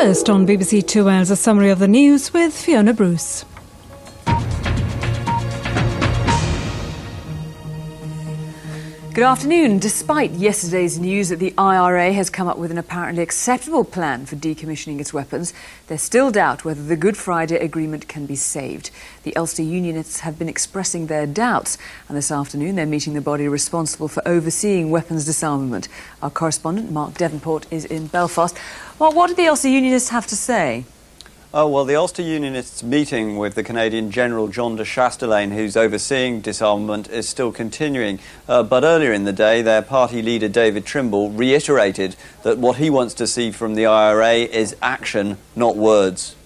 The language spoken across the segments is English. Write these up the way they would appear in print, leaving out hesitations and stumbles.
First on BBC Two Wales, a summary of the news with Fiona Bruce. Good afternoon. Despite yesterday's news that the IRA has come up with an apparently acceptable plan for decommissioning its weapons, there's still doubt whether the Good Friday Agreement can be saved. The Ulster Unionists have been expressing their doubts, and this afternoon they're meeting the body responsible for overseeing weapons disarmament. Our correspondent, Mark Devonport, is in Belfast. Well, what did the Ulster Unionists have to say? Oh, well, the Ulster Unionists' meeting with the Canadian General John de Chastelain, who's overseeing disarmament, is still continuing. But earlier in the day, their party leader, David Trimble, reiterated that what he wants to see from the IRA is action, not words.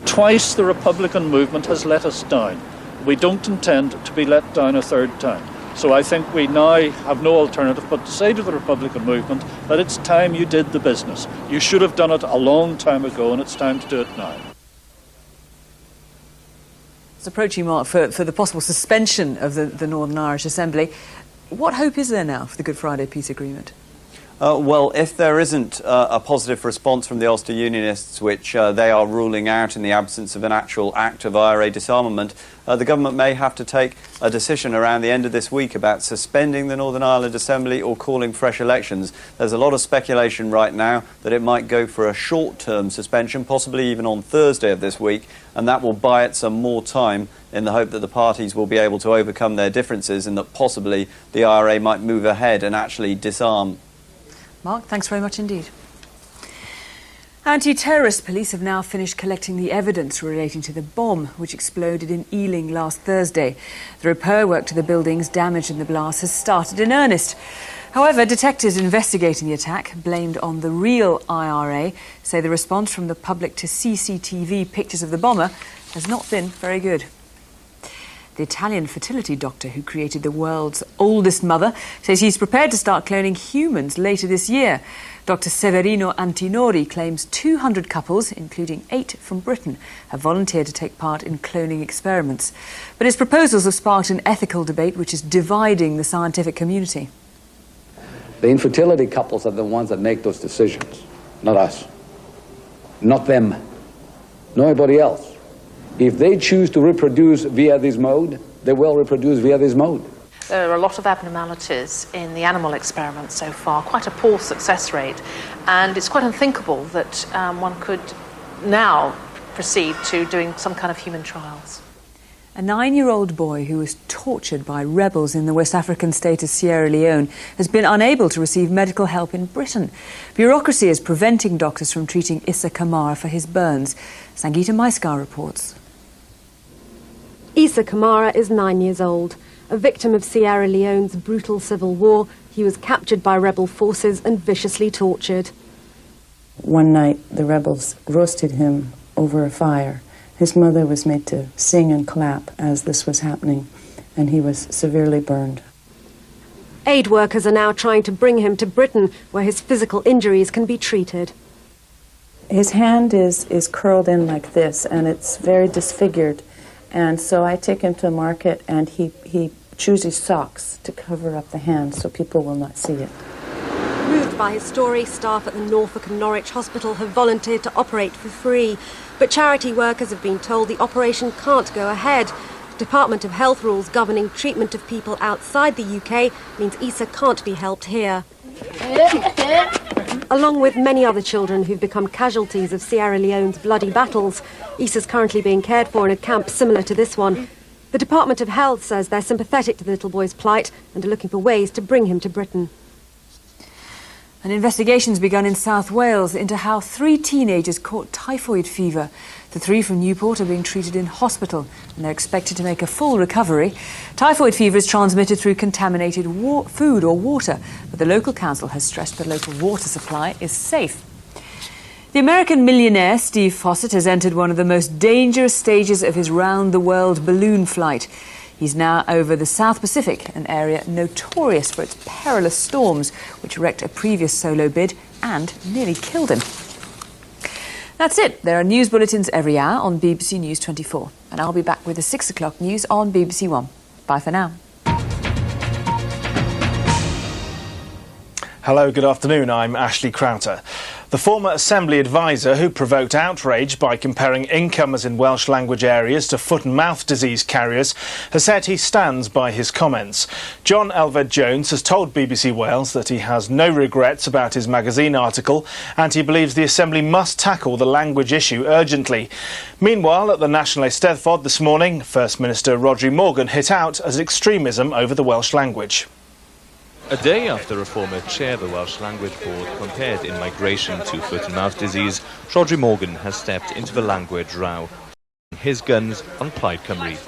Twice the Republican movement has let us down. We don't intend to be let down a third time. So I think we now have no alternative but to say to the Republican movement that it's time you did the business. You should have done it a long time ago, and it's time to do it now. It's approaching, Mark, for the possible suspension of the Northern Irish Assembly. What hope is there now for the Good Friday Peace Agreement? Well, if there isn't a positive response from the Ulster Unionists, which they are ruling out in the absence of an actual act of IRA disarmament, the government may have to take a decision around the end of this week about suspending the Northern Ireland Assembly or calling fresh elections. There's a lot of speculation right now that it might go for a short-term suspension, possibly even on Thursday of this week, and that will buy it some more time in the hope that the parties will be able to overcome their differences and that possibly the IRA might move ahead and actually disarm. Mark, thanks very much indeed. Anti-terrorist police have now finished collecting the evidence relating to the bomb which exploded in Ealing last Thursday. The repair work to the buildings damaged in the blast has started in earnest. However, detectives investigating the attack, blamed on the real IRA, say the response from the public to CCTV pictures of the bomber has not been very good. The Italian fertility doctor who created the world's oldest mother says he's prepared to start cloning humans later this year. Dr. Severino Antinori claims 200 couples, including 8 from Britain, have volunteered to take part in cloning experiments. But his proposals have sparked an ethical debate which is dividing the scientific community. The infertility couples are the ones that make those decisions, not us. Not them. Nobody else. If they choose to reproduce via this mode, they will reproduce via this mode. There are a lot of abnormalities in the animal experiments so far, quite a poor success rate, and it's quite unthinkable that one could now proceed to doing some kind of human trials. A 9-year-old boy who was tortured by rebels in the West African state of Sierra Leone has been unable to receive medical help in Britain. Bureaucracy is preventing doctors from treating Issa Kamara for his burns. Sangeeta Maiskar reports. Issa Kamara is 9 years old. A victim of Sierra Leone's brutal civil war, he was captured by rebel forces and viciously tortured. One night, the rebels roasted him over a fire. His mother was made to sing and clap as this was happening, and he was severely burned. Aid workers are now trying to bring him to Britain, where his physical injuries can be treated. His hand is curled in like this, and it's very disfigured. And so I take him to the market, and he chooses socks to cover up the hand so people will not see it. Moved by his story, staff at the Norfolk and Norwich Hospital have volunteered to operate for free. But charity workers have been told the operation can't go ahead. Department of Health rules governing treatment of people outside the UK means Issa can't be helped here. Along with many other children who've become casualties of Sierra Leone's bloody battles, Issa's currently being cared for in a camp similar to this one. The Department of Health says they're sympathetic to the little boy's plight and are looking for ways to bring him to Britain. An investigation's begun in South Wales into how 3 teenagers caught typhoid fever. The 3 from Newport are being treated in hospital and they're expected to make a full recovery. Typhoid fever is transmitted through contaminated food or water, but the local council has stressed the local water supply is safe. The American millionaire Steve Fossett has entered one of the most dangerous stages of his round-the-world balloon flight. He's now over the South Pacific, an area notorious for its perilous storms, which wrecked a previous solo bid and nearly killed him. That's it. There are news bulletins every hour on BBC News 24. And I'll be back with the 6 o'clock news on BBC One. Bye for now. Hello, good afternoon. I'm Ashley Crowther. The former Assembly advisor who provoked outrage by comparing incomers in Welsh language areas to foot and mouth disease carriers has said he stands by his comments. John Elfed Jones has told BBC Wales that he has no regrets about his magazine article and he believes the Assembly must tackle the language issue urgently. Meanwhile, at the National Eisteddfod this morning, First Minister Rhodri Morgan hit out at extremism over the Welsh language. A day after a former chair of the Welsh Language Board compared immigration to foot and mouth disease, Rhodri Morgan has stepped into the language row. His guns on Plaid Cymru.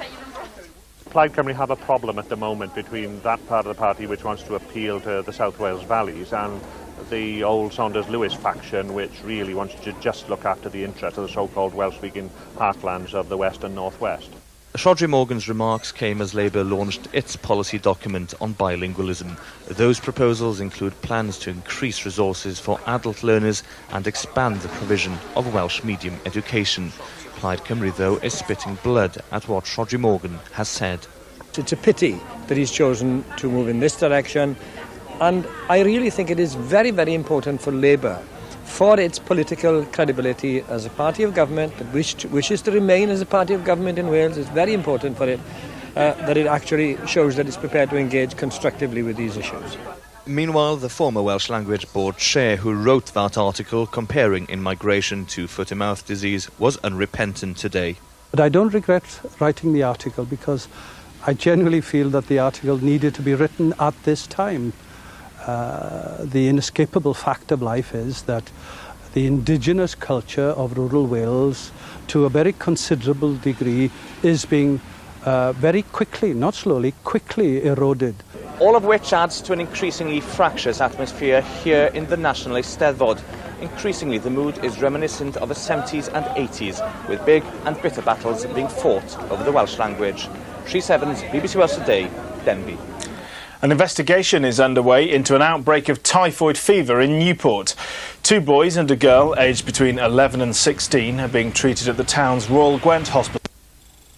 Plaid Cymru have a problem at the moment between that part of the party which wants to appeal to the South Wales valleys and the old Saunders-Lewis faction which really wants to just look after the interests of the so-called Welsh-speaking heartlands of the West and North West. Rhodri Morgan's remarks came as Labour launched its policy document on bilingualism. Those proposals include plans to increase resources for adult learners and expand the provision of Welsh medium education. Plaid Cymru, though, is spitting blood at what Rhodri Morgan has said. It's a pity that he's chosen to move in this direction, and I really think it is very, very important for Labour, for its political credibility as a party of government that wishes to remain as a party of government in Wales. It's very important for it that it actually shows that it's prepared to engage constructively with these issues. Meanwhile, the former Welsh Language Board chair who wrote that article comparing immigration to foot-and-mouth disease was unrepentant today. But I don't regret writing the article because I genuinely feel that the article needed to be written at this time. The inescapable fact of life is that the indigenous culture of rural Wales, to a very considerable degree, is being very quickly, not slowly, quickly eroded. All of which adds to an increasingly fractious atmosphere here in the National Eisteddfod. Increasingly, the mood is reminiscent of the 70s and 80s, with big and bitter battles being fought over the Welsh language. Rhys Evans, BBC Wales Today, Denbigh. An investigation is underway into an outbreak of typhoid fever in Newport. 2 boys and a girl aged between 11 and 16 are being treated at the town's Royal Gwent Hospital.